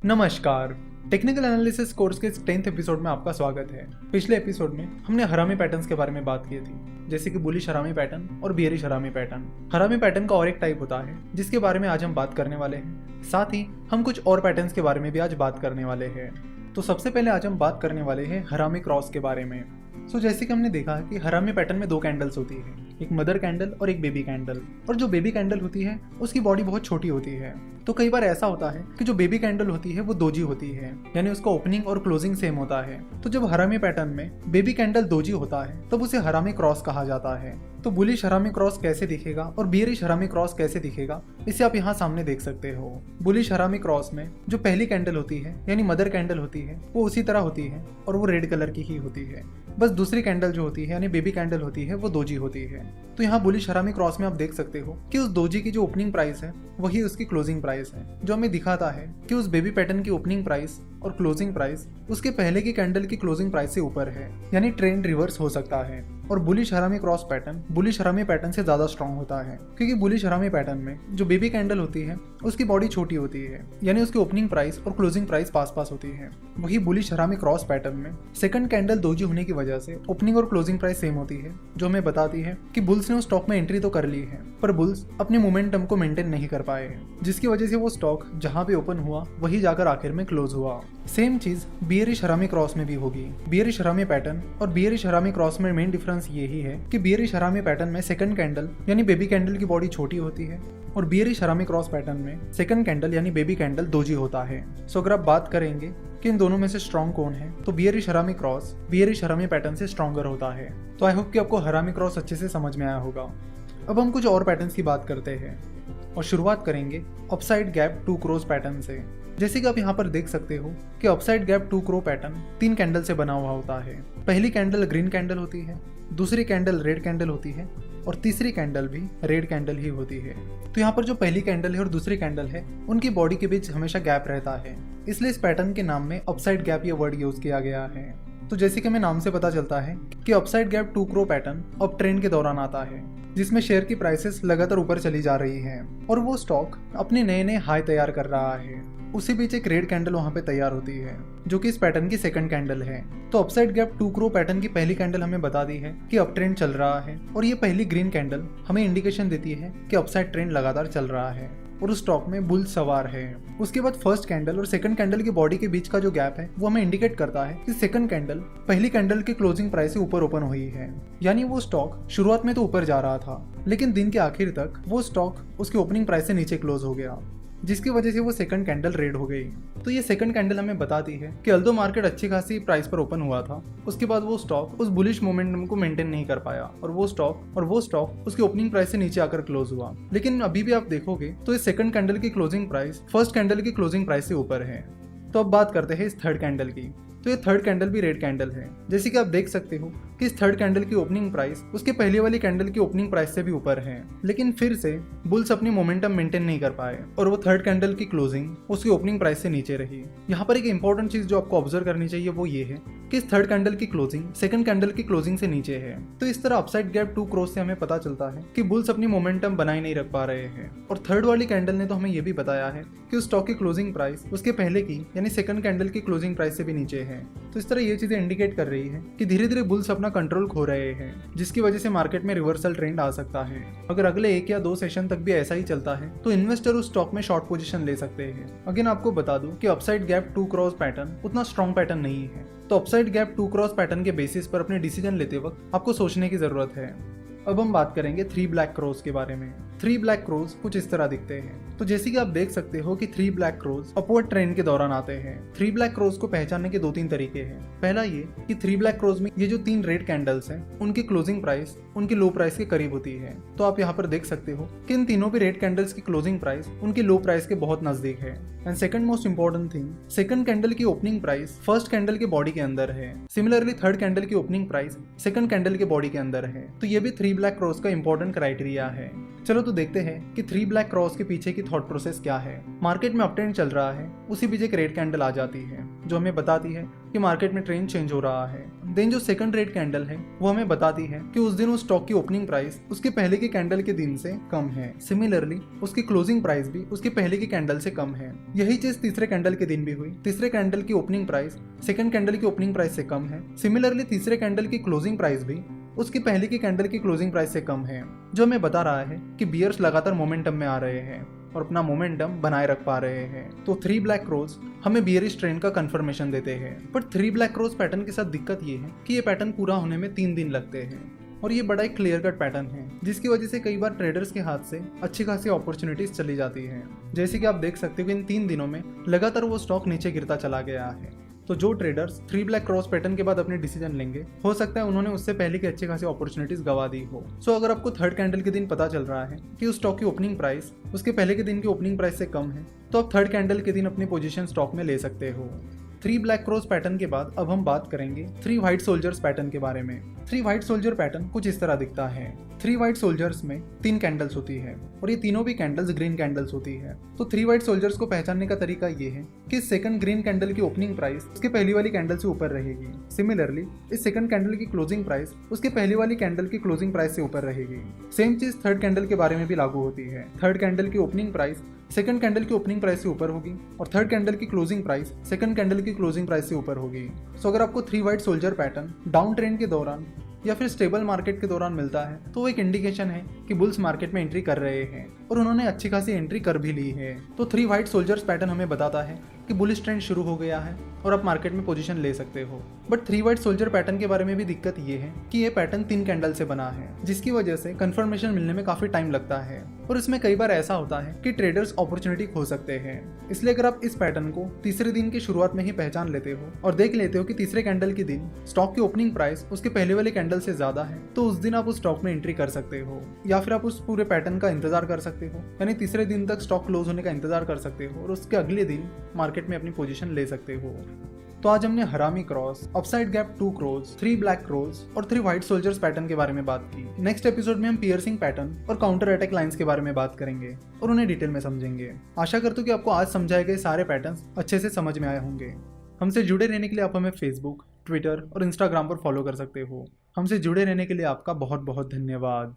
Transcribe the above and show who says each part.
Speaker 1: नमस्कार। Technical analysis course के 10th episode में आपका स्वागत है। पिछले एपिसोड में हमने हरामी पैटर्न्स के बारे में बात की थी, जैसे कि बुलिश हरामी पैटर्न और बियरिश हरामी पैटर्न। हरामी पैटर्न का और एक टाइप होता है जिसके बारे में आज हम बात करने वाले हैं। साथ ही हम कुछ और पैटर्न्स के बारे में भी आज बात करने वाले हैं। तो सबसे पहले आज हम बात करने वाले हैं हरामी क्रॉस के बारे में। जैसे कि हमने देखा है कि हरामी पैटर्न में दो कैंडल्स होती है, एक मदर कैंडल और एक बेबी कैंडल। और जो बेबी कैंडल होती है उसकी बॉडी बहुत छोटी होती है। तो कई बार ऐसा होता है कि जो बेबी कैंडल होती है वो दोजी होती है, यानी उसका ओपनिंग और क्लोजिंग सेम होता है। तो जब हरामी पैटर्न में बेबी कैंडल दोजी होता है तब उसे हरामी क्रॉस कहा जाता है। तो बुलिश हरामी क्रॉस कैसे दिखेगा और बियरिश हरामी क्रॉस कैसे दिखेगा, इसे आप यहाँ सामने देख सकते हो। बुलिश हरामी क्रॉस में जो पहली कैंडल होती है यानी मदर कैंडल होती है वो उसी तरह होती है और वो रेड कलर की ही होती है। बस दूसरी कैंडल जो होती है यानी बेबी कैंडल होती है वो दोजी होती है। तो यहाँ बुलिश हरामी क्रॉस में आप देख सकते हो कि उस दोजी की जो ओपनिंग प्राइस है वही उसकी क्लोजिंग प्राइस है, जो हमें दिखाता है कि उस बेबी पैटर्न की ओपनिंग प्राइस और क्लोजिंग प्राइस उसके पहले की कैंडल की क्लोजिंग प्राइस से ऊपर है, यानी ट्रेंड रिवर्स हो सकता है। और बुलिश हरामी क्रॉस पैटर्न बुलिश हरामी पैटर्न से ज्यादा स्ट्रॉन्ग होता है, क्योंकि बुलिश हरामी पैटर्न में जो बेबी कैंडल होती है उसकी बॉडी छोटी होती है, यानी उसकी ओपनिंग प्राइस और क्लोजिंग प्राइस पास पास होती है। वही बुलिश हरामी क्रॉस पैटर्न में सेकंड कैंडल दोजी होने की वजह से ओपनिंग और क्लोजिंग प्राइस सेम होती है, जो हमें बताती है कि बुल्स ने उस स्टॉक में एंट्री तो कर ली है पर बुल्स अपने मोमेंटम को मेंटेन नहीं कर पाए हैं, जिसकी वजह से वो स्टॉक जहां पे ओपन हुआ वही जाकर आखिर में क्लोज हुआ। सेम चीज बियरिश हरामी क्रॉस में भी होगी। बियरिश हरामी पैटर्न और बियरिश हरामी क्रॉस में मेन डिफरेंस यही है कि बियरिश हरामी पैटर्न में सेकंड कैंडल यानी बेबी कैंडल की बॉडी छोटी होती है और बियरिश हरामी क्रॉस पैटर्न में सेकंड कैंडल यानी बेबी कैंडल दोजी होता है। अगर आप बात करेंगे कि इन दोनों में से स्ट्रॉन्ग कौन है तो बियरिश हरामी क्रॉस बियरिश हरामी पैटर्न से स्ट्रॉन्गर होता है। तो आई होप कि आपको हरामी क्रॉस अच्छे से समझ में आया होगा। अब हम कुछ और पैटर्न्स की बात करते हैं और शुरुआत करेंगे अपसाइड गैप 2 क्रॉस पैटर्न से। जैसे कि आप यहाँ पर देख सकते हो कि upside gap 2 cross pattern 3 candle से बना हुआ होता है। पहली कैंडल ग्रीन कैंडल होती है, दूसरी कैंडल रेड कैंडल होती है और तीसरी कैंडल भी रेड कैंडल ही होती है। तो यहाँ पर जो पहली कैंडल है और दूसरी कैंडल है उनकी बॉडी के बीच हमेशा गैप रहता है, इसलिए इस पैटर्न के नाम में अपसाइड गैप ये वर्ड यूज किया गया है। तो जैसे कि हमें नाम से पता चलता है कि upside gap 2 cross pattern up trend के दौरान आता है, जिसमें शेयर की प्राइसेस लगातार ऊपर चली जा रही हैं और वो स्टॉक अपने नए नए हाई तैयार कर रहा है। उसी बीच एक रेड कैंडल वहां पे तैयार होती है जो कि इस पैटर्न की सेकंड कैंडल है। तो अपसाइड गैप 2 क्रॉस पैटर्न की पहली कैंडल हमें बता दी है कि अप ट्रेंड चल रहा है और ये पहली ग्रीन कैंडल हमें इंडिकेशन देती है कि अपसाइड ट्रेंड लगातार चल रहा है और उस स्टॉक में बुल सवार है। उसके बाद फर्स्ट कैंडल और सेकंड कैंडल की बॉडी के बीच का जो गैप है वो हमें इंडिकेट करता है कि सेकंड कैंडल पहली कैंडल की क्लोजिंग प्राइस से ऊपर ओपन हुई है, यानी वो स्टॉक शुरुआत में तो ऊपर जा रहा था लेकिन दिन के आखिर तक वो स्टॉक उसकी ओपनिंग प्राइस से नीचे क्लोज हो गया, जिसकी वजह से वो सेकंड कैंडल रेड हो गई। तो ये सेकंड कैंडल हमें बताती है कि अल्दो मार्केट अच्छी खासी प्राइस पर ओपन हुआ था, उसके बाद वो स्टॉक उस बुलिश मोमेंटम को मेंटेन नहीं कर पाया और वो स्टॉक उसकी ओपनिंग प्राइस से नीचे आकर क्लोज हुआ। लेकिन अभी भी आप देखोगे तो इस सेकंड कैंडल की क्लोजिंग प्राइस फर्स्ट कैंडल की क्लोजिंग प्राइस से ऊपर है। तो अब बात करते हैं इस थर्ड कैंडल की। तो ये थर्ड कैंडल भी रेड कैंडल है। जैसे कि आप देख सकते हो कि इस थर्ड कैंडल की ओपनिंग प्राइस उसके पहले वाली कैंडल की ओपनिंग प्राइस से भी ऊपर है, लेकिन फिर से बुल्स अपनी मोमेंटम मेंटेन नहीं कर पाए और वो थर्ड कैंडल की क्लोजिंग उसकी ओपनिंग प्राइस से नीचे रही। यहाँ पर एक इंपॉर्टेंट चीज जो आपको ऑब्जर्व करनी चाहिए वो ये है कि इस थर्ड कैंडल की क्लोजिंग सेकंड कैंडल की क्लोजिंग से नीचे है। तो इस तरह अपसाइड गैप 2 क्रॉस से हमें पता चलता है कि बुल्स अपनी मोमेंटम बनाए नहीं रख पा रहे हैं। और थर्ड वाली कैंडल ने तो हमें ये भी बताया है कि उस स्टॉक की क्लोजिंग प्राइस उसके पहले की यानी सेकंड कैंडल की क्लोजिंग प्राइस से भी नीचे है। तो इस तरह ये चीजें इंडिकेट कर रही है कि धीरे धीरे बुल्स अपना कंट्रोल खो रहे हैं, जिसकी वजह से मार्केट में रिवर्सल ट्रेंड आ सकता है। अगर अगले 1 या 2 सेशन तक भी ऐसा ही चलता है तो इन्वेस्टर उस स्टॉक में शॉर्ट पोजीशन ले सकते हैं। अगेन आपको बता दूं कि अपसाइड गैप 2 क्रॉस पैटर्न उतना स्ट्रॉन्ग पैटर्न नहीं है, तो अपसाइड गैप 2 क्रॉस पैटर्न के बेसिस पर अपने डिसीजन लेते वक्त आपको सोचने की जरूरत है। अब हम बात करेंगे 3 ब्लैक क्रॉस के बारे में। 3 ब्लैक क्रॉस कुछ इस तरह दिखते हैं। तो जैसे कि आप देख सकते हो कि 3 ब्लैक क्रॉस अपवर्ड ट्रेंड के दौरान आते हैं। 3 ब्लैक क्रॉस को पहचानने के 2-3 तरीके हैं। पहला ये कि 3 ब्लैक क्रॉस में ये जो 3 रेड कैंडल्स हैं उनकी क्लोजिंग प्राइस उनकी लो प्राइस के करीब होती है। तो आप यहाँ पर देख सकते हो कि इन तीनों भी रेड कैंडल्स की क्लोजिंग प्राइस उनकी लो प्राइस के बहुत नजदीक है। And second most important thing, second candle की ओपनिंग प्राइस फर्स्ट कैंडल के बॉडी के अंदर है। सिमिलरली थर्ड कैंडल की ओपनिंग प्राइस सेकंड कैंडल के बॉडी के अंदर है। तो ये भी 3 ब्लैक क्रॉस का इंपॉर्टेंट क्राइटेरिया है। चलो तो देखते हैं कि 3 ब्लैक क्रॉस के पीछे की थॉट प्रोसेस क्या है। मार्केट में अपट्रेंड चल रहा है, उसी बीच एक रेड कैंडल आ जाती है जो हमें बताती है कि मार्केट में ट्रेंड चेंज हो रहा है। देन जो सेकंड रेड कैंडल है वो हमें बताती है कि उस दिन उस स्टॉक की ओपनिंग प्राइस उसके पहले के कैंडल के दिन से कम है। सिमिलरली उसकी क्लोजिंग प्राइस भी उसके पहले के कैंडल से कम है। यही चीज तीसरे कैंडल के दिन भी हुई। तीसरे कैंडल की ओपनिंग प्राइस सेकंड कैंडल की ओपनिंग प्राइस से कम है। सिमिलरली तीसरे कैंडल की क्लोजिंग प्राइस भी उसकी पहले की कैंडल की क्लोजिंग प्राइस से कम है, जो हमें बता रहा है कि बियर्स लगातार मोमेंटम में आ रहे हैं और अपना मोमेंटम बनाए रख पा रहे हैं। तो 3 ब्लैक क्रोज हमें बियरिश ट्रेंड का कंफर्मेशन देते हैं। पर 3 ब्लैक क्रोज पैटर्न के साथ दिक्कत ये है कि ये पैटर्न पूरा होने में 3 दिन लगते हैं और ये बड़ा एक क्लियर कट पैटर्न है, जिसकी वजह से कई बार ट्रेडर्स के हाथ से अच्छी खासी अपॉर्चुनिटीज चली जाती है। जैसे कि आप देख सकते हो कि इन 3 दिनों में लगातार वो स्टॉक नीचे गिरता चला गया है। तो जो ट्रेडर्स 3 ब्लैक क्रॉस पैटर्न के बाद अपने डिसीजन लेंगे, हो सकता है उन्होंने उससे पहले की अच्छी खासी अपॉर्चुनिटीज गवा दी हो। सो अगर आपको थर्ड कैंडल के दिन पता चल रहा है कि उस स्टॉक की ओपनिंग प्राइस उसके पहले के दिन की ओपनिंग प्राइस से कम है, तो आप थर्ड कैंडल के दिन अपनी पोजीशन स्टॉक में ले सकते हो। 3 ब्लैक क्रॉस पैटर्न के बाद अब हम बात करेंगे 3 व्हाइट सोल्जर्स पैटर्न के बारे में। 3 व्हाइट सोल्जर पैटर्न कुछ इस तरह दिखता है। 3 व्हाइट सोल्जर्स में 3 कैंडल्स होती है और ये तीनों भी कैंडल्स ग्रीन कैंडल्स होती है। तो 3 व्हाइट सोल्जर्स को पहचानने का तरीका ये है कि सेकंड ग्रीन कैंडल की ओपनिंग प्राइस उसके पहली वाली कैंडल से ऊपर रहेगी। सिमिलरली इस सेकंड कैंडल की क्लोजिंग प्राइस उसके पहली वाली कैंडल की क्लोजिंग प्राइस से ऊपर रहेगी। सेम चीज थर्ड कैंडल के बारे में भी लागू होती है। थर्ड कैंडल की ओपनिंग प्राइस सेकंड कैंडल की ओपनिंग प्राइस से ऊपर होगी और थर्ड कैंडल की क्लोजिंग प्राइस सेकंड कैंडल की क्लोजिंग प्राइस से ऊपर होगी। सो अगर आपको 3 white soldier pattern down trend के दौरान या फिर स्टेबल मार्केट के दौरान मिलता है, तो वो एक इंडिकेशन है कि बुल्स मार्केट में एंट्री कर रहे हैं और उन्होंने अच्छी खासी एंट्री कर भी ली है। तो 3 व्हाइट सोल्जर्स पैटर्न हमें बताता है कि बुलिश ट्रेंड शुरू हो गया है और आप मार्केट में पोजीशन ले सकते हो। बट 3 व्हाइट सोल्जर पैटर्न के बारे में भी दिक्कत ये है कि ये पैटर्न 3 कैंडल से बना है, जिसकी वजह से कंफर्मेशन मिलने में काफी टाइम लगता है और इसमें कई बार ऐसा होता है कि ट्रेडर्स अपॉर्चुनिटी खो सकते हैं। इसलिए अगर आप इस पैटर्न को तीसरे दिन की शुरुआत में ही पहचान लेते हो और देख लेते हो कि तीसरे कैंडल के दिन स्टॉक की ओपनिंग प्राइस उसके पहले वाले कैंडल से ज्यादा है, तो उस दिन आप उस स्टॉक में एंट्री कर सकते हो या फिर आप उस पूरे पैटर्न का इंतजार कर सकते हो, यानी तीसरे दिन तक स्टॉक क्लोज होने का इंतजार कर सकते हो और उसके अगले दिन मार्केट में अपनी पोजीशन ले सकते हो। तो आज हमने हरामी cross, upside gap 2 cross, 3 black cross और 3 व्हाइट सोल्जर्स पैटर्न के बारे में बात की। नेक्स्ट एपिसोड में हम पियर्सिंग पैटर्न और काउंटर अटैक लाइंस के बारे में बात करेंगे और उन्हें डिटेल में समझेंगे। आशा करता हूँ कि आपको आज समझाए गए सारे पैटर्न्स अच्छे से समझ में आए होंगे। हमसे जुड़े रहने के लिए आप हमें फेसबुक, ट्विटर और इंस्टाग्राम पर फॉलो कर सकते हो। हमसे जुड़े रहने के लिए आपका बहुत बहुत धन्यवाद।